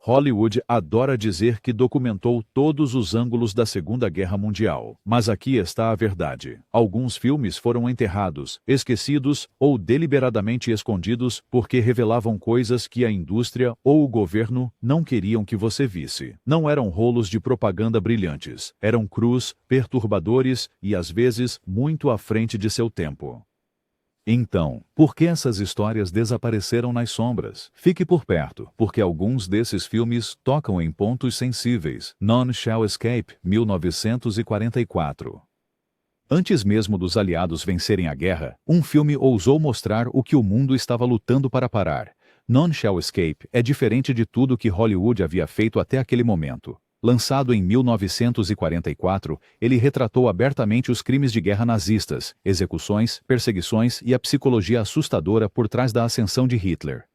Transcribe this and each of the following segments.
Hollywood adora dizer que documentou todos os ângulos da Segunda Guerra Mundial. Mas aqui está a verdade. Alguns filmes foram enterrados, esquecidos ou deliberadamente escondidos porque revelavam coisas que a indústria ou o governo não queriam que você visse. Não eram rolos de propaganda brilhantes. Eram crus, perturbadores e, às vezes, muito à frente de seu tempo. Então, por que essas histórias desapareceram nas sombras? Fique por perto, porque alguns desses filmes tocam em pontos sensíveis. None Shall Escape, 1944. Antes mesmo dos aliados vencerem a guerra, um filme ousou mostrar o que o mundo estava lutando para parar. None Shall Escape é diferente de tudo que Hollywood havia feito até aquele momento. Lançado em 1944, ele retratou abertamente os crimes de guerra nazistas, execuções, perseguições e a psicologia assustadora por trás da ascensão de Hitler.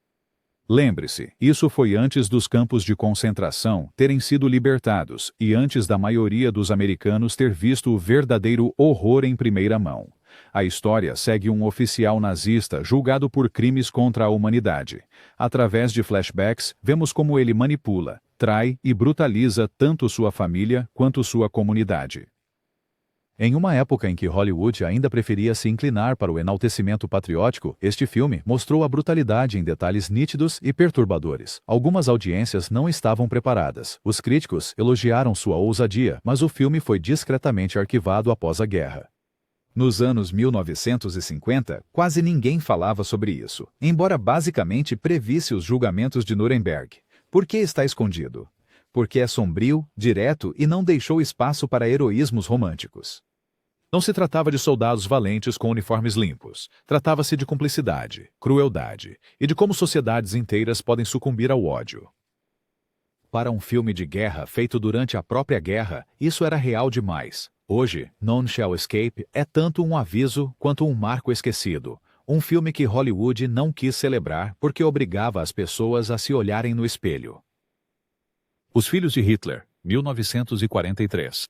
Lembre-se, isso foi antes dos campos de concentração terem sido libertados e antes da maioria dos americanos ter visto o verdadeiro horror em primeira mão. A história segue um oficial nazista julgado por crimes contra a humanidade. Através de flashbacks, vemos como ele manipula, trai e brutaliza tanto sua família quanto sua comunidade. Em uma época em que Hollywood ainda preferia se inclinar para o enaltecimento patriótico, este filme mostrou a brutalidade em detalhes nítidos e perturbadores. Algumas audiências não estavam preparadas. Os críticos elogiaram sua ousadia, mas o filme foi discretamente arquivado após a guerra. Nos anos 1950, quase ninguém falava sobre isso, embora basicamente previsse os julgamentos de Nuremberg. Por que está escondido? Porque é sombrio, direto e não deixou espaço para heroísmos românticos. Não se tratava de soldados valentes com uniformes limpos. Tratava-se de cumplicidade, crueldade e de como sociedades inteiras podem sucumbir ao ódio. Para um filme de guerra feito durante a própria guerra, isso era real demais. Hoje, None Shall Escape é tanto um aviso quanto um marco esquecido. Um filme que Hollywood não quis celebrar porque obrigava as pessoas a se olharem no espelho. Os Filhos de Hitler, 1943.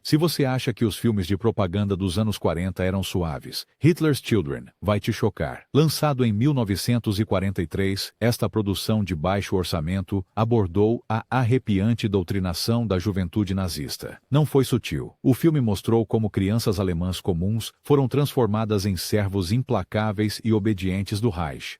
Se você acha que os filmes de propaganda dos anos 40 eram suaves, Hitler's Children vai te chocar. Lançado em 1943, esta produção de baixo orçamento abordou a arrepiante doutrinação da juventude nazista. Não foi sutil. O filme mostrou como crianças alemãs comuns foram transformadas em servos implacáveis e obedientes do Reich.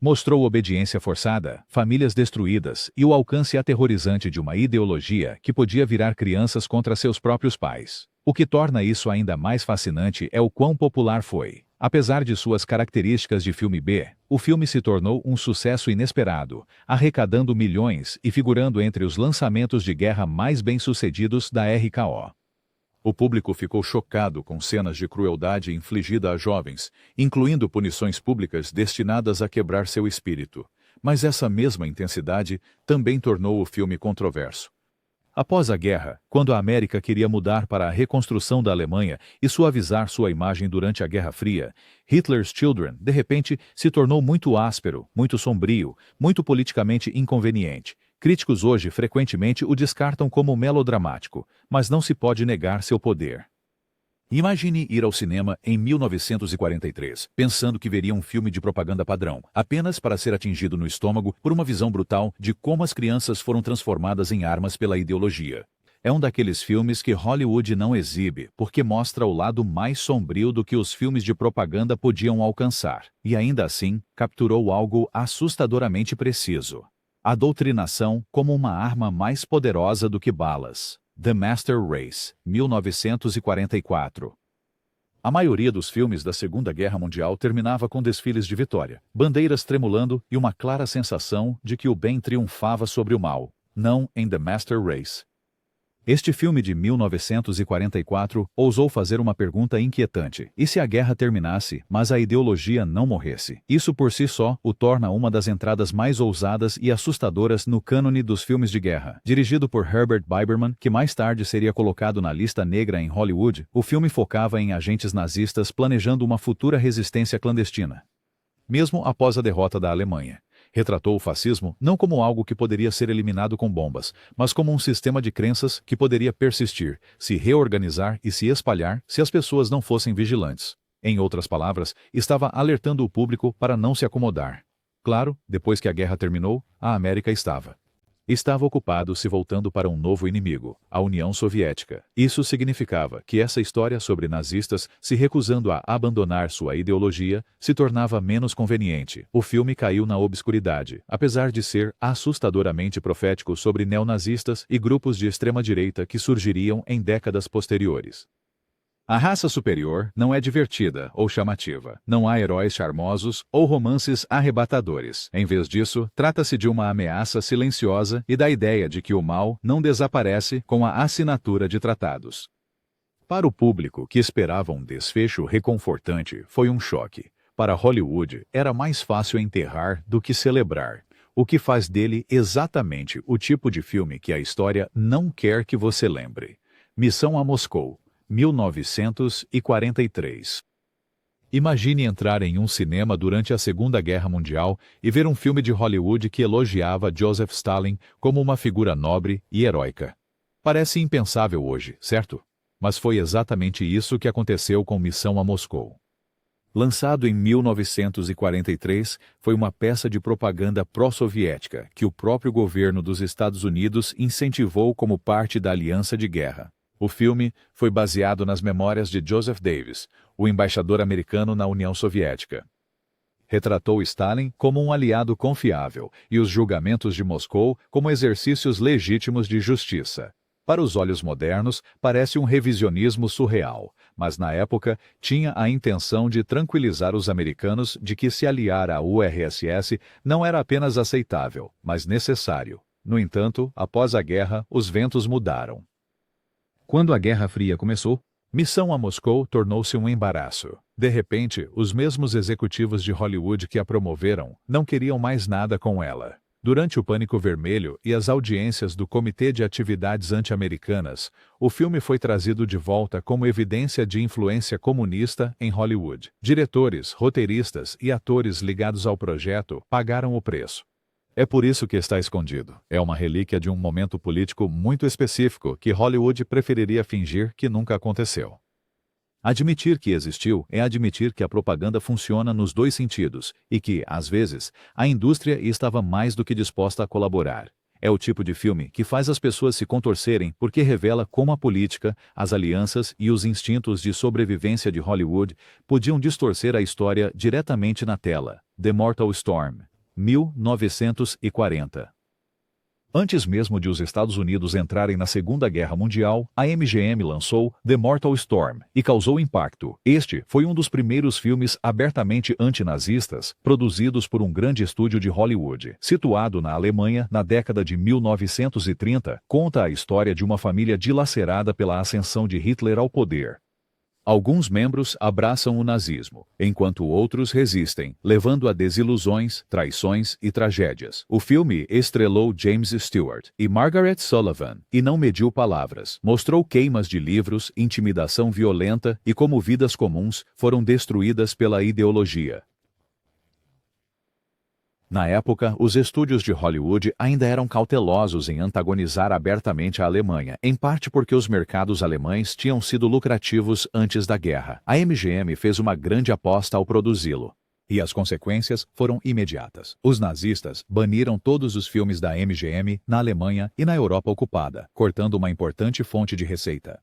Mostrou obediência forçada, famílias destruídas e o alcance aterrorizante de uma ideologia que podia virar crianças contra seus próprios pais. O que torna isso ainda mais fascinante é o quão popular foi. Apesar de suas características de filme B, o filme se tornou um sucesso inesperado, arrecadando milhões e figurando entre os lançamentos de guerra mais bem-sucedidos da RKO. O público ficou chocado com cenas de crueldade infligida a jovens, incluindo punições públicas destinadas a quebrar seu espírito. Mas essa mesma intensidade também tornou o filme controverso. Após a guerra, quando a América queria mudar para a reconstrução da Alemanha e suavizar sua imagem durante a Guerra Fria, Hitler's Children, de repente, se tornou muito áspero, muito sombrio, muito politicamente inconveniente. Críticos hoje frequentemente o descartam como melodramático, mas não se pode negar seu poder. Imagine ir ao cinema em 1943, pensando que veria um filme de propaganda padrão, apenas para ser atingido no estômago por uma visão brutal de como as crianças foram transformadas em armas pela ideologia. É um daqueles filmes que Hollywood não exibe, porque mostra o lado mais sombrio do que os filmes de propaganda podiam alcançar, e ainda assim, capturou algo assustadoramente preciso. A doutrinação como uma arma mais poderosa do que balas. The Master Race, 1944. A maioria dos filmes da Segunda Guerra Mundial terminava com desfiles de vitória, bandeiras tremulando e uma clara sensação de que o bem triunfava sobre o mal. Não em The Master Race. Este filme de 1944 ousou fazer uma pergunta inquietante. E se a guerra terminasse, mas a ideologia não morresse? Isso por si só o torna uma das entradas mais ousadas e assustadoras no cânone dos filmes de guerra. Dirigido por Herbert Biberman, que mais tarde seria colocado na lista negra em Hollywood, o filme focava em agentes nazistas planejando uma futura resistência clandestina. Mesmo após a derrota da Alemanha. Retratou o fascismo não como algo que poderia ser eliminado com bombas, mas como um sistema de crenças que poderia persistir, se reorganizar e se espalhar se as pessoas não fossem vigilantes. Em outras palavras, estava alertando o público para não se acomodar. Claro, depois que a guerra terminou, a América estava. estava ocupado se voltando para um novo inimigo, a União Soviética. Isso significava que essa história sobre nazistas se recusando a abandonar sua ideologia se tornava menos conveniente. O filme caiu na obscuridade, apesar de ser assustadoramente profético sobre neonazistas e grupos de extrema-direita que surgiriam em décadas posteriores. A raça superior não é divertida ou chamativa. Não há heróis charmosos ou romances arrebatadores. Em vez disso, trata-se de uma ameaça silenciosa e da ideia de que o mal não desaparece com a assinatura de tratados. Para o público que esperava um desfecho reconfortante, foi um choque. Para Hollywood, era mais fácil enterrar do que celebrar, o que faz dele exatamente o tipo de filme que a história não quer que você lembre. Missão a Moscou, 1943. Imagine entrar em um cinema durante a Segunda Guerra Mundial e ver um filme de Hollywood que elogiava Joseph Stalin como uma figura nobre e heróica. Parece impensável hoje, certo? Mas foi exatamente isso que aconteceu com Missão a Moscou. Lançado em 1943, foi uma peça de propaganda pró-soviética que o próprio governo dos Estados Unidos incentivou como parte da aliança de guerra. O filme foi baseado nas memórias de Joseph Davis, o embaixador americano na União Soviética. Retratou Stalin como um aliado confiável e os julgamentos de Moscou como exercícios legítimos de justiça. Para os olhos modernos, parece um revisionismo surreal, mas na época tinha a intenção de tranquilizar os americanos de que se aliar à URSS não era apenas aceitável, mas necessário. No entanto, após a guerra, os ventos mudaram. Quando a Guerra Fria começou, Missão a Moscou tornou-se um embaraço. De repente, os mesmos executivos de Hollywood que a promoveram não queriam mais nada com ela. Durante o Pânico Vermelho e as audiências do Comitê de Atividades Anti-Americanas, o filme foi trazido de volta como evidência de influência comunista em Hollywood. Diretores, roteiristas e atores ligados ao projeto pagaram o preço. É por isso que está escondido. É uma relíquia de um momento político muito específico que Hollywood preferiria fingir que nunca aconteceu. Admitir que existiu é admitir que a propaganda funciona nos dois sentidos e que, às vezes, a indústria estava mais do que disposta a colaborar. É o tipo de filme que faz as pessoas se contorcerem porque revela como a política, as alianças e os instintos de sobrevivência de Hollywood podiam distorcer a história diretamente na tela. The Mortal Storm, 1940. Antes mesmo de os Estados Unidos entrarem na Segunda Guerra Mundial, a MGM lançou The Mortal Storm e causou impacto. Este foi um dos primeiros filmes abertamente antinazistas produzidos por um grande estúdio de Hollywood. Situado na Alemanha na década de 1930, conta a história de uma família dilacerada pela ascensão de Hitler ao poder. Alguns membros abraçam o nazismo, enquanto outros resistem, levando a desilusões, traições e tragédias. O filme estrelou James Stewart e Margaret Sullivan e não mediu palavras. Mostrou queimas de livros, intimidação violenta e como vidas comuns foram destruídas pela ideologia. Na época, os estúdios de Hollywood ainda eram cautelosos em antagonizar abertamente a Alemanha, em parte porque os mercados alemães tinham sido lucrativos antes da guerra. A MGM fez uma grande aposta ao produzi-lo. E as consequências foram imediatas. Os nazistas baniram todos os filmes da MGM na Alemanha e na Europa ocupada, cortando uma importante fonte de receita.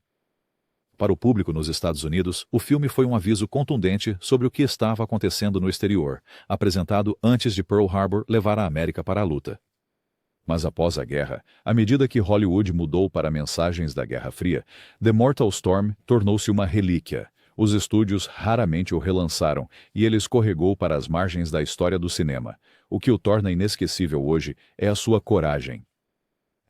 Para o público nos Estados Unidos, o filme foi um aviso contundente sobre o que estava acontecendo no exterior, apresentado antes de Pearl Harbor levar a América para a luta. Mas após a guerra, à medida que Hollywood mudou para mensagens da Guerra Fria, The Mortal Storm tornou-se uma relíquia. Os estúdios raramente o relançaram e ele escorregou para as margens da história do cinema. O que o torna inesquecível hoje é a sua coragem.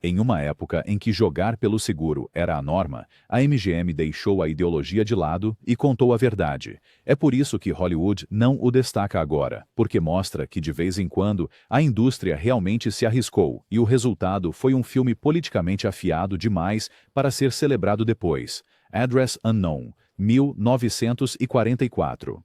Em uma época em que jogar pelo seguro era a norma, a MGM deixou a ideologia de lado e contou a verdade. É por isso que Hollywood não o destaca agora, porque mostra que de vez em quando a indústria realmente se arriscou e o resultado foi um filme politicamente afiado demais para ser celebrado depois. Address Unknown, 1944.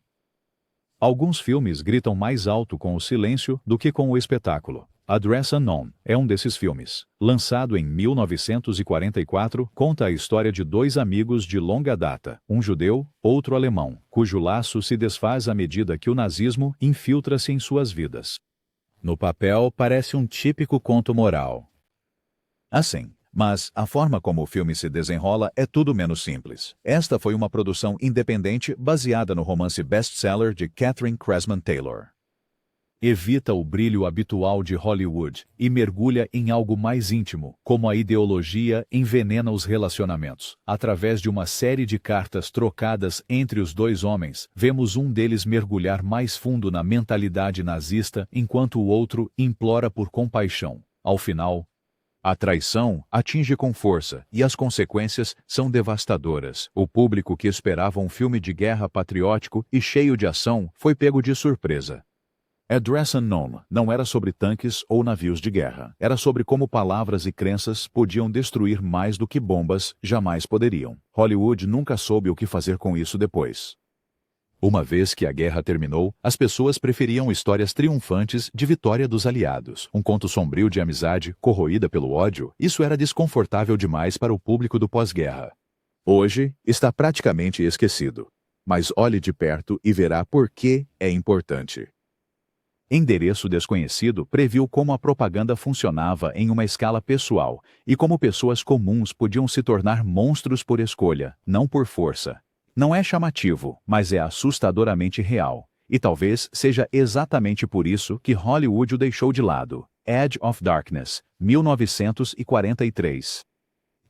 Alguns filmes gritam mais alto com o silêncio do que com o espetáculo. Address Unknown é um desses filmes. Lançado em 1944, conta a história de dois amigos de longa data, um judeu, outro alemão, cujo laço se desfaz à medida que o nazismo infiltra-se em suas vidas. No papel, parece um típico conto moral. Assim, mas a forma como o filme se desenrola é tudo menos simples. Esta foi uma produção independente baseada no romance best-seller de Katherine Cressman Taylor. Evita o brilho habitual de Hollywood e mergulha em algo mais íntimo, como a ideologia envenena os relacionamentos. Através de uma série de cartas trocadas entre os dois homens, vemos um deles mergulhar mais fundo na mentalidade nazista, enquanto o outro implora por compaixão. Ao final, a traição atinge com força e as consequências são devastadoras. O público que esperava um filme de guerra patriótico e cheio de ação foi pego de surpresa. Address Unknown não era sobre tanques ou navios de guerra. Era sobre como palavras e crenças podiam destruir mais do que bombas jamais poderiam. Hollywood nunca soube o que fazer com isso depois. Uma vez que a guerra terminou, as pessoas preferiam histórias triunfantes de vitória dos aliados. Um conto sombrio de amizade, corroída pelo ódio, isso era desconfortável demais para o público do pós-guerra. Hoje, está praticamente esquecido. Mas olhe de perto e verá por que é importante. Endereço Desconhecido previu como a propaganda funcionava em uma escala pessoal e como pessoas comuns podiam se tornar monstros por escolha, não por força. Não é chamativo, mas é assustadoramente real. E talvez seja exatamente por isso que Hollywood o deixou de lado. Edge of Darkness, 1943.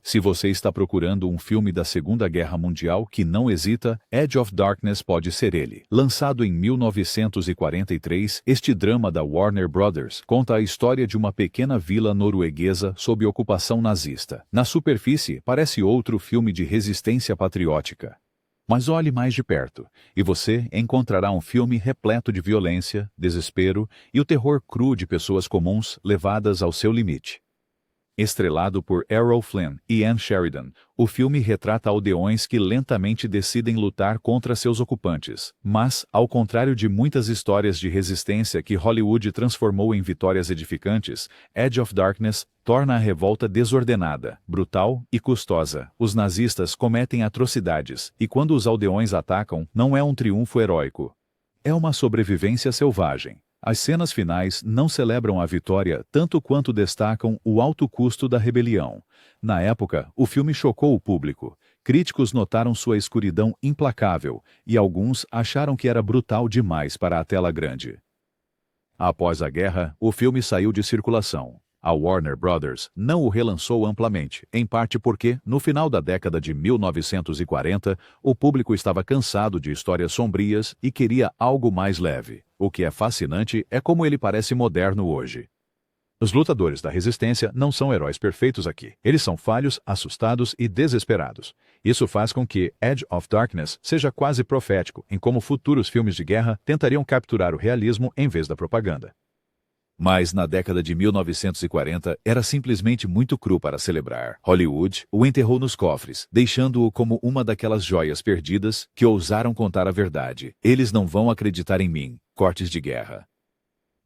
Se você está procurando um filme da Segunda Guerra Mundial que não hesita, Edge of Darkness pode ser ele. Lançado em 1943, este drama da Warner Brothers conta a história de uma pequena vila norueguesa sob ocupação nazista. Na superfície, parece outro filme de resistência patriótica. Mas olhe mais de perto, e você encontrará um filme repleto de violência, desespero e o terror cru de pessoas comuns levadas ao seu limite. Estrelado por Errol Flynn e Ann Sheridan, o filme retrata aldeões que lentamente decidem lutar contra seus ocupantes. Mas, ao contrário de muitas histórias de resistência que Hollywood transformou em vitórias edificantes, Edge of Darkness torna a revolta desordenada, brutal e custosa. Os nazistas cometem atrocidades, e quando os aldeões atacam, não é um triunfo heróico. É uma sobrevivência selvagem. As cenas finais não celebram a vitória tanto quanto destacam o alto custo da rebelião. Na época, o filme chocou o público. Críticos notaram sua escuridão implacável, e alguns acharam que era brutal demais para a tela grande. Após a guerra, o filme saiu de circulação. A Warner Brothers não o relançou amplamente, em parte porque, no final da década de 1940, o público estava cansado de histórias sombrias e queria algo mais leve. O que é fascinante é como ele parece moderno hoje. Os lutadores da resistência não são heróis perfeitos aqui. Eles são falhos, assustados e desesperados. Isso faz com que Edge of Darkness seja quase profético em como futuros filmes de guerra tentariam capturar o realismo em vez da propaganda. Mas na década de 1940 era simplesmente muito cru para celebrar. Hollywood o enterrou nos cofres, deixando-o como uma daquelas joias perdidas que ousaram contar a verdade. Eles não vão acreditar em mim. Cortes de guerra.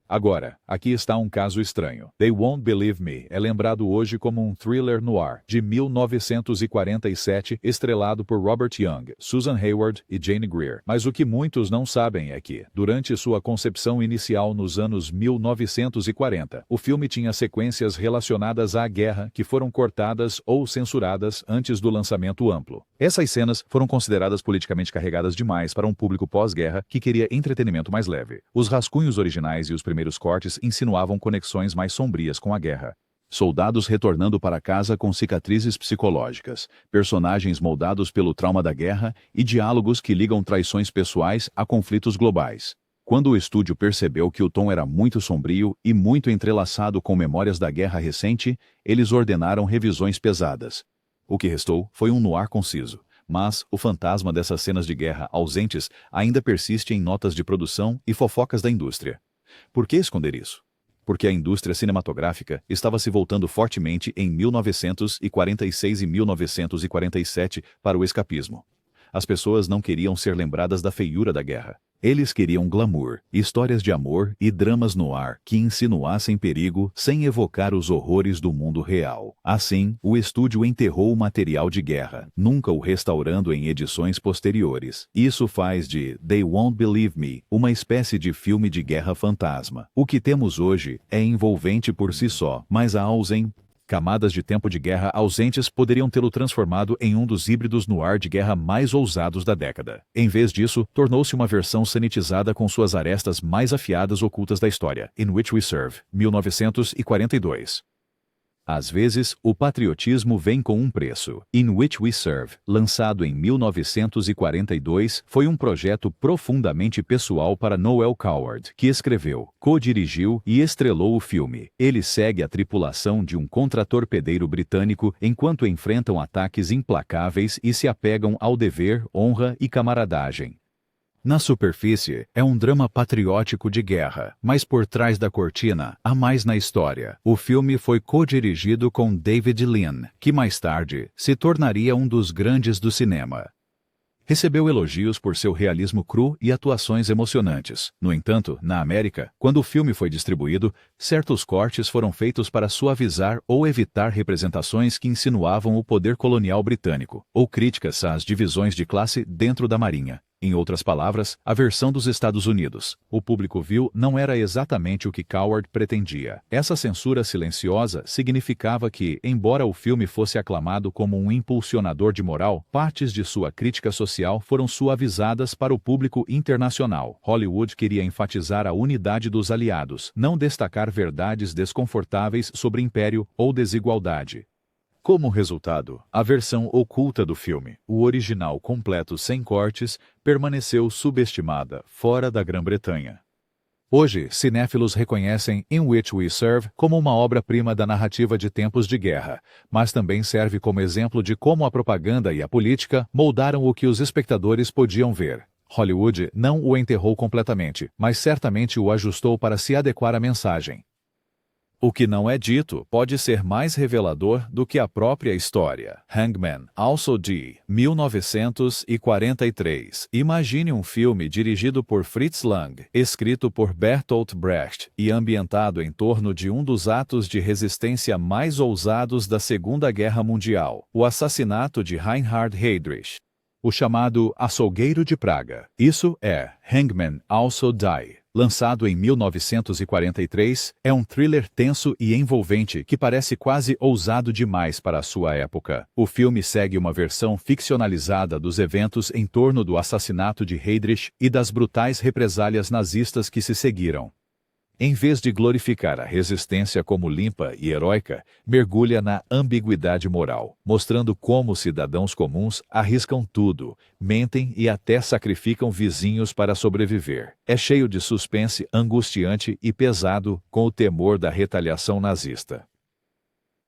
Agora, aqui está um caso estranho. They Won't Believe Me é lembrado hoje como um thriller noir de 1947, estrelado por Robert Young, Susan Hayward e Jane Greer. Mas o que muitos não sabem é que, durante sua concepção inicial nos anos 1940, o filme tinha sequências relacionadas à guerra que foram cortadas ou censuradas antes do lançamento amplo. Essas cenas foram consideradas politicamente carregadas demais para um público pós-guerra que queria entretenimento mais leve. Os rascunhos originais e os primeiros cortes insinuavam conexões mais sombrias com a guerra. Soldados retornando para casa com cicatrizes psicológicas, personagens moldados pelo trauma da guerra e diálogos que ligam traições pessoais a conflitos globais. Quando o estúdio percebeu que o tom era muito sombrio e muito entrelaçado com memórias da guerra recente, eles ordenaram revisões pesadas. O que restou foi um noir conciso, mas o fantasma dessas cenas de guerra ausentes ainda persiste em notas de produção e fofocas da indústria. Por que esconder isso? Porque a indústria cinematográfica estava se voltando fortemente em 1946 e 1947 para o escapismo. As pessoas não queriam ser lembradas da feiura da guerra. Eles queriam glamour, histórias de amor e dramas no ar que insinuassem perigo sem evocar os horrores do mundo real. Assim, o estúdio enterrou o material de guerra, nunca o restaurando em edições posteriores. Isso faz de They Won't Believe Me uma espécie de filme de guerra fantasma. O que temos hoje é envolvente por si só, mas a ausência Camadas de tempo de guerra ausentes poderiam tê-lo transformado em um dos híbridos no ar de guerra mais ousados da década. Em vez disso, tornou-se uma versão sanitizada com suas arestas mais afiadas ocultas da história. In Which We Serve, 1942. Às vezes, o patriotismo vem com um preço. In Which We Serve, lançado em 1942, foi um projeto profundamente pessoal para Noel Coward, que escreveu, co-dirigiu e estrelou o filme. Ele segue a tripulação de um contratorpedeiro britânico enquanto enfrentam ataques implacáveis e se apegam ao dever, honra e camaradagem. Na superfície, é um drama patriótico de guerra, mas por trás da cortina, há mais na história. O filme foi co-dirigido com David Lean, que mais tarde se tornaria um dos grandes do cinema. Recebeu elogios por seu realismo cru e atuações emocionantes. No entanto, na América, quando o filme foi distribuído, certos cortes foram feitos para suavizar ou evitar representações que insinuavam o poder colonial britânico, ou críticas às divisões de classe dentro da Marinha. Em outras palavras, a versão dos Estados Unidos. O público viu não era exatamente o que Coward pretendia. Essa censura silenciosa significava que, embora o filme fosse aclamado como um impulsionador de moral, partes de sua crítica social foram suavizadas para o público internacional. Hollywood queria enfatizar a unidade dos aliados, não destacar verdades desconfortáveis sobre império ou desigualdade. Como resultado, a versão oculta do filme, o original completo sem cortes, permaneceu subestimada fora da Grã-Bretanha. Hoje, cinéfilos reconhecem In Which We Serve como uma obra-prima da narrativa de tempos de guerra, mas também serve como exemplo de como a propaganda e a política moldaram o que os espectadores podiam ver. Hollywood não o enterrou completamente, mas certamente o ajustou para se adequar à mensagem. O que não é dito pode ser mais revelador do que a própria história. Hangman, Also Die, 1943. Imagine um filme dirigido por Fritz Lang, escrito por Bertolt Brecht e ambientado em torno de um dos atos de resistência mais ousados da Segunda Guerra Mundial, o assassinato de Reinhard Heydrich. O chamado Açougueiro de Praga. Isso é Hangman, Also Die. Lançado em 1943, é um thriller tenso e envolvente que parece quase ousado demais para a sua época. O filme segue uma versão ficcionalizada dos eventos em torno do assassinato de Heydrich e das brutais represálias nazistas que se seguiram. Em vez de glorificar a resistência como limpa e heróica, mergulha na ambiguidade moral, mostrando como cidadãos comuns arriscam tudo, mentem e até sacrificam vizinhos para sobreviver. É cheio de suspense angustiante e pesado, com o temor da retaliação nazista.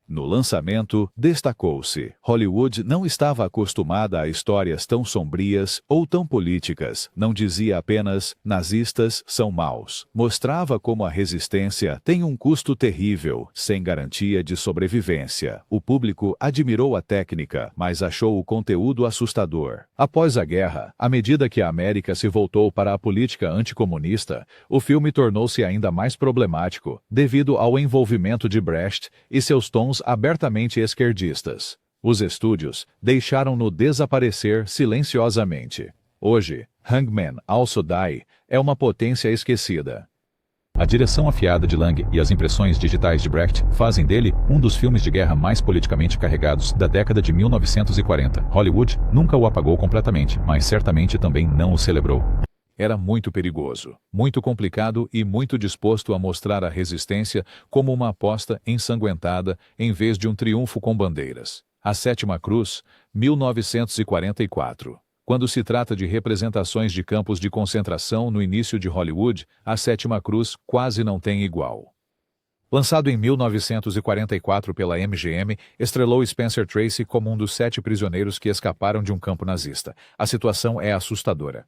No lançamento, destacou-se: Hollywood não estava acostumada a histórias tão sombrias ou tão políticas, não dizia apenas nazistas são maus. Mostrava como a resistência tem um custo terrível, sem garantia de sobrevivência. O público admirou a técnica, mas achou o conteúdo assustador. Após a guerra, à medida que a América se voltou para a política anticomunista, o filme tornou-se ainda mais problemático, devido ao envolvimento de Brecht e seus tons abertamente esquerdistas. Os estúdios deixaram-no desaparecer silenciosamente. Hoje, Hangman, Also Die é uma potência esquecida. A direção afiada de Lang e as impressões digitais de Brecht fazem dele um dos filmes de guerra mais politicamente carregados da década de 1940. Hollywood nunca o apagou completamente, mas certamente também não o celebrou. Era muito perigoso, muito complicado e muito disposto a mostrar a resistência como uma aposta ensanguentada em vez de um triunfo com bandeiras. A Sétima Cruz, 1944. Quando se trata de representações de campos de concentração no início de Hollywood, a Sétima Cruz quase não tem igual. Lançado em 1944 pela MGM, estrelou Spencer Tracy como um dos 7 prisioneiros que escaparam de um campo nazista. A situação é assustadora.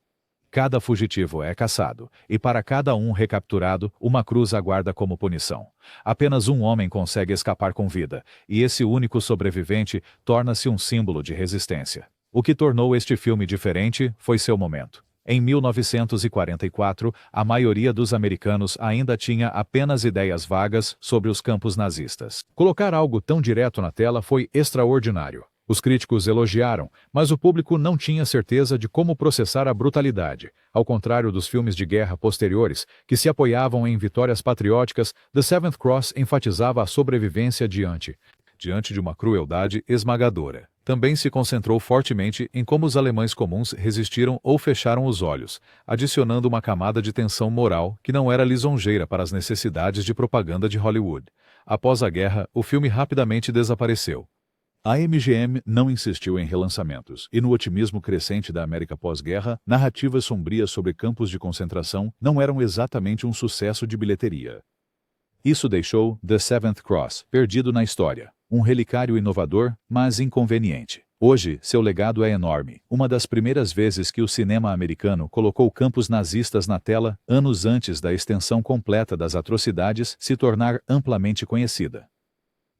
Cada fugitivo é caçado, e para cada um recapturado, uma cruz aguarda como punição. Apenas um homem consegue escapar com vida, e esse único sobrevivente torna-se um símbolo de resistência. O que tornou este filme diferente foi seu momento. Em 1944, a maioria dos americanos ainda tinha apenas ideias vagas sobre os campos nazistas. Colocar algo tão direto na tela foi extraordinário. Os críticos elogiaram, mas o público não tinha certeza de como processar a brutalidade. Ao contrário dos filmes de guerra posteriores, que se apoiavam em vitórias patrióticas, The Seventh Cross enfatizava a sobrevivência diante diante de uma crueldade esmagadora. Também se concentrou fortemente em como os alemães comuns resistiram ou fecharam os olhos, adicionando uma camada de tensão moral que não era lisonjeira para as necessidades de propaganda de Hollywood. Após a guerra, o filme rapidamente desapareceu. A MGM não insistiu em relançamentos, e no otimismo crescente da América pós-guerra, narrativas sombrias sobre campos de concentração não eram exatamente um sucesso de bilheteria. Isso deixou The Seventh Cross perdido na história, um relicário inovador, mas inconveniente. Hoje, seu legado é enorme, uma das primeiras vezes que o cinema americano colocou campos nazistas na tela, anos antes da extensão completa das atrocidades se tornar amplamente conhecida.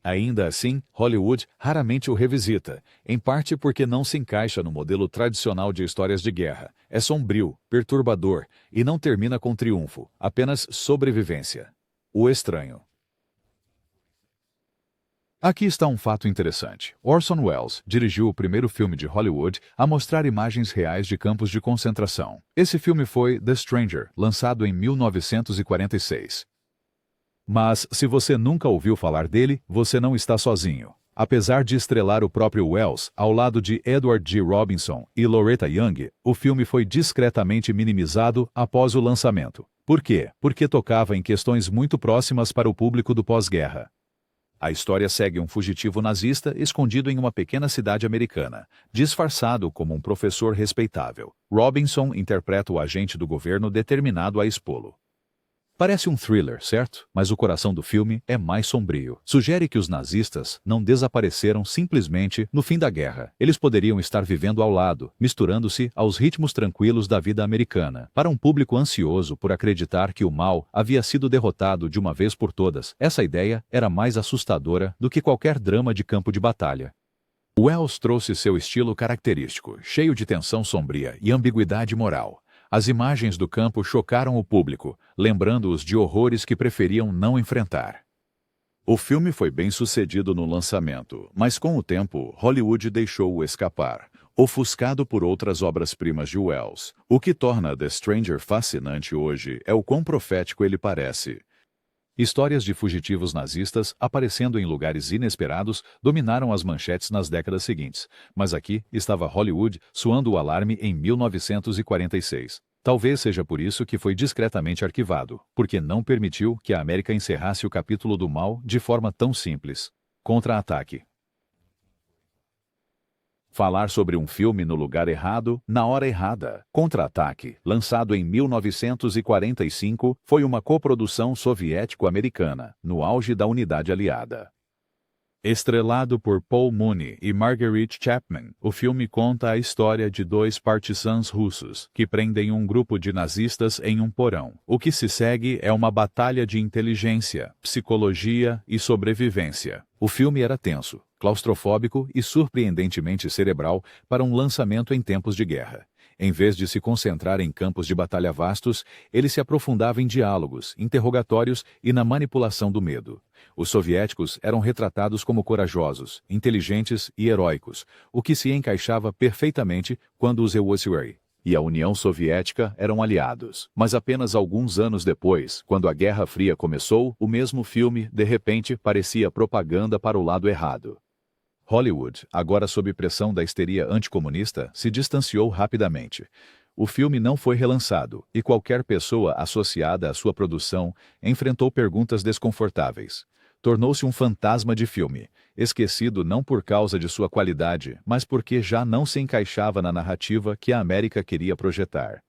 Ainda assim, Hollywood raramente o revisita, em parte porque não se encaixa no modelo tradicional de histórias de guerra. É sombrio, perturbador e não termina com triunfo, apenas sobrevivência. O estranho. Aqui está um fato interessante. Orson Welles dirigiu o primeiro filme de Hollywood a mostrar imagens reais de campos de concentração. Esse filme foi The Stranger, lançado em 1946. Mas, se você nunca ouviu falar dele, você não está sozinho. Apesar de estrelar o próprio Welles, ao lado de Edward G. Robinson e Loretta Young, o filme foi discretamente minimizado após o lançamento. Por quê? Porque tocava em questões muito próximas para o público do pós-guerra. A história segue um fugitivo nazista escondido em uma pequena cidade americana, disfarçado como um professor respeitável. Robinson interpreta o agente do governo determinado a expô-lo. Parece um thriller, certo? Mas o coração do filme é mais sombrio. Sugere que os nazistas não desapareceram simplesmente no fim da guerra. Eles poderiam estar vivendo ao lado, misturando-se aos ritmos tranquilos da vida americana. Para um público ansioso por acreditar que o mal havia sido derrotado de uma vez por todas, essa ideia era mais assustadora do que qualquer drama de campo de batalha. Welles trouxe seu estilo característico, cheio de tensão sombria e ambiguidade moral. As imagens do campo chocaram o público, lembrando-os de horrores que preferiam não enfrentar. O filme foi bem sucedido no lançamento, mas com o tempo, Hollywood deixou-o escapar, ofuscado por outras obras-primas de Welles. O que torna The Stranger fascinante hoje é o quão profético ele parece. Histórias de fugitivos nazistas aparecendo em lugares inesperados dominaram as manchetes nas décadas seguintes, mas aqui estava Hollywood soando o alarme em 1946. Talvez seja por isso que foi discretamente arquivado, porque não permitiu que a América encerrasse o capítulo do mal de forma tão simples. Contra-ataque. Falar sobre um filme no lugar errado, na hora errada. Contra-ataque, lançado em 1945, foi uma coprodução soviético-americana, no auge da Unidade Aliada. Estrelado por Paul Mooney e Marguerite Chapman, o filme conta a história de dois partisans russos que prendem um grupo de nazistas em um porão. O que se segue é uma batalha de inteligência, psicologia e sobrevivência. O filme era tenso, claustrofóbico e surpreendentemente cerebral para um lançamento em tempos de guerra. Em vez de se concentrar em campos de batalha vastos, ele se aprofundava em diálogos, interrogatórios e na manipulação do medo. Os soviéticos eram retratados como corajosos, inteligentes e heróicos, o que se encaixava perfeitamente quando os USA e a União Soviética eram aliados. Mas apenas alguns anos depois, quando a Guerra Fria começou, o mesmo filme, de repente, parecia propaganda para o lado errado. Hollywood, agora sob pressão da histeria anticomunista, se distanciou rapidamente. O filme não foi relançado, e qualquer pessoa associada à sua produção enfrentou perguntas desconfortáveis. Tornou-se um fantasma de filme, esquecido não por causa de sua qualidade, mas porque já não se encaixava na narrativa que a América queria projetar.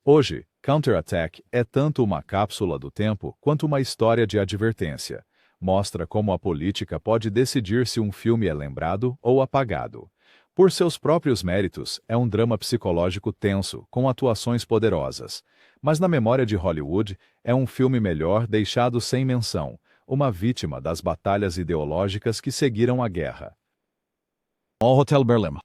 Hoje, Counter-Attack é tanto uma cápsula do tempo quanto uma história de advertência. Mostra como a política pode decidir se um filme é lembrado ou apagado. Por seus próprios méritos, é um drama psicológico tenso, com atuações poderosas. Mas na memória de Hollywood, é um filme melhor deixado sem menção, uma vítima das batalhas ideológicas que seguiram a guerra. Hotel Berlin.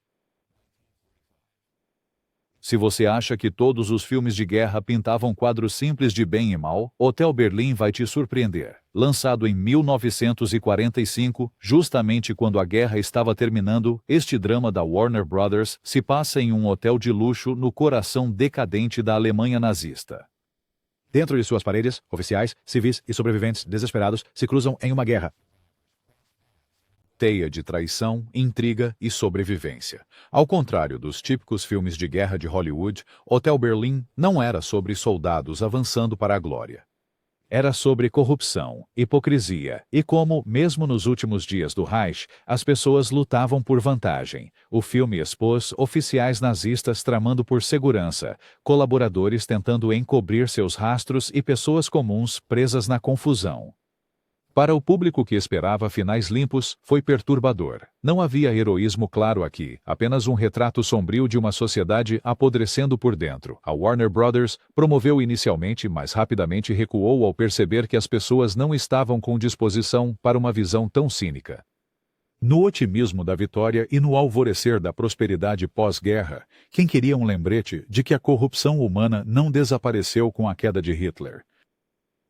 Se você acha que todos os filmes de guerra pintavam quadros simples de bem e mal, Hotel Berlim vai te surpreender. Lançado em 1945, justamente quando a guerra estava terminando, este drama da Warner Brothers se passa em um hotel de luxo no coração decadente da Alemanha nazista. Dentro de suas paredes, oficiais, civis e sobreviventes desesperados se cruzam em uma guerra. teia de traição, intriga e sobrevivência. Ao contrário dos típicos filmes de guerra de Hollywood, Hotel Berlin não era sobre soldados avançando para a glória. Era sobre corrupção, hipocrisia e como, mesmo nos últimos dias do Reich, as pessoas lutavam por vantagem. O filme expôs oficiais nazistas tramando por segurança, colaboradores tentando encobrir seus rastros e pessoas comuns presas na confusão. Para o público que esperava finais limpos, foi perturbador. Não havia heroísmo claro aqui, apenas um retrato sombrio de uma sociedade apodrecendo por dentro. A Warner Brothers promoveu inicialmente, mas rapidamente recuou ao perceber que as pessoas não estavam com disposição para uma visão tão cínica. No otimismo da vitória e no alvorecer da prosperidade pós-guerra, quem queria um lembrete de que a corrupção humana não desapareceu com a queda de Hitler?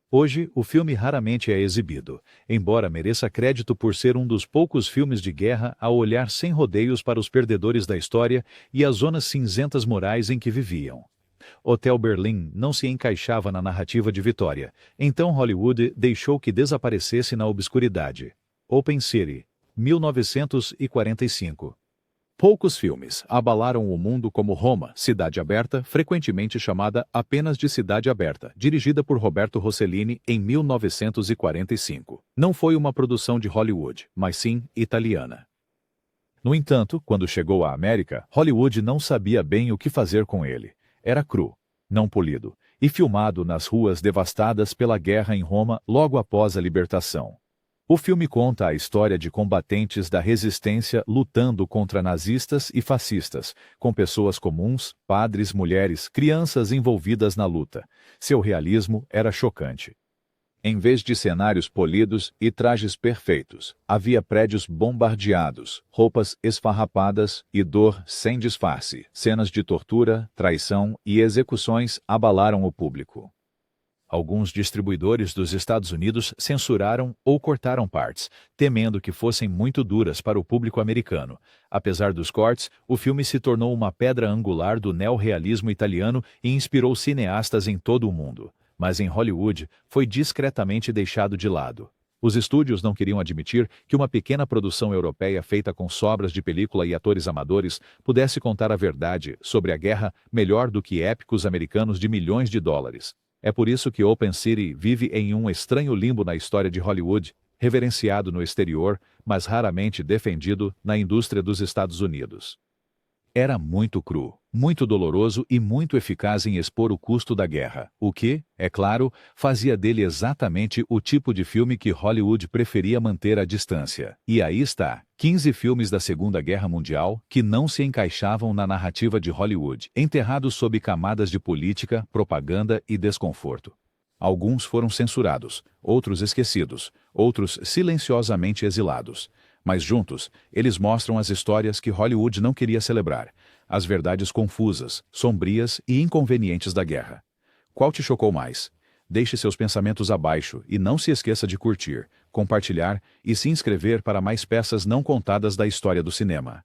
Hoje, o filme raramente é exibido, embora mereça crédito por ser um dos poucos filmes de guerra a olhar sem rodeios para os perdedores da história e as zonas cinzentas morais em que viviam. Hotel Berlin não se encaixava na narrativa de vitória, então Hollywood deixou que desaparecesse na obscuridade. Open City, 1945. Poucos filmes abalaram o mundo como Roma, Cidade Aberta, frequentemente chamada apenas de Cidade Aberta, dirigida por Roberto Rossellini em 1945. Não foi uma produção de Hollywood, mas sim italiana. No entanto, quando chegou à América, Hollywood não sabia bem o que fazer com ele. Era cru, não polido, e filmado nas ruas devastadas pela guerra em Roma logo após a libertação. O filme conta a história de combatentes da resistência lutando contra nazistas e fascistas, com pessoas comuns, padres, mulheres, crianças envolvidas na luta. Seu realismo era chocante. Em vez de cenários polidos e trajes perfeitos, havia prédios bombardeados, roupas esfarrapadas e dor sem disfarce. Cenas de tortura, traição e execuções abalaram o público. Alguns distribuidores dos Estados Unidos censuraram ou cortaram partes, temendo que fossem muito duras para o público americano. Apesar dos cortes, o filme se tornou uma pedra angular do neorrealismo italiano e inspirou cineastas em todo o mundo. Mas em Hollywood, foi discretamente deixado de lado. Os estúdios não queriam admitir que uma pequena produção europeia feita com sobras de película e atores amadores pudesse contar a verdade sobre a guerra melhor do que épicos americanos de milhões de dólares. É por isso que Open City vive em um estranho limbo na história de Hollywood, reverenciado no exterior, mas raramente defendido na indústria dos Estados Unidos. Era muito cru, muito doloroso e muito eficaz em expor o custo da guerra, o que, é claro, fazia dele exatamente o tipo de filme que Hollywood preferia manter à distância. E aí está, 15 filmes da Segunda Guerra Mundial que não se encaixavam na narrativa de Hollywood, enterrados sob camadas de política, propaganda e desconforto. Alguns foram censurados, outros esquecidos, outros silenciosamente exilados. Mas juntos, eles mostram as histórias que Hollywood não queria celebrar, as verdades confusas, sombrias e inconvenientes da guerra. Qual te chocou mais? Deixe seus pensamentos abaixo e não se esqueça de curtir, compartilhar e se inscrever para mais peças não contadas da história do cinema.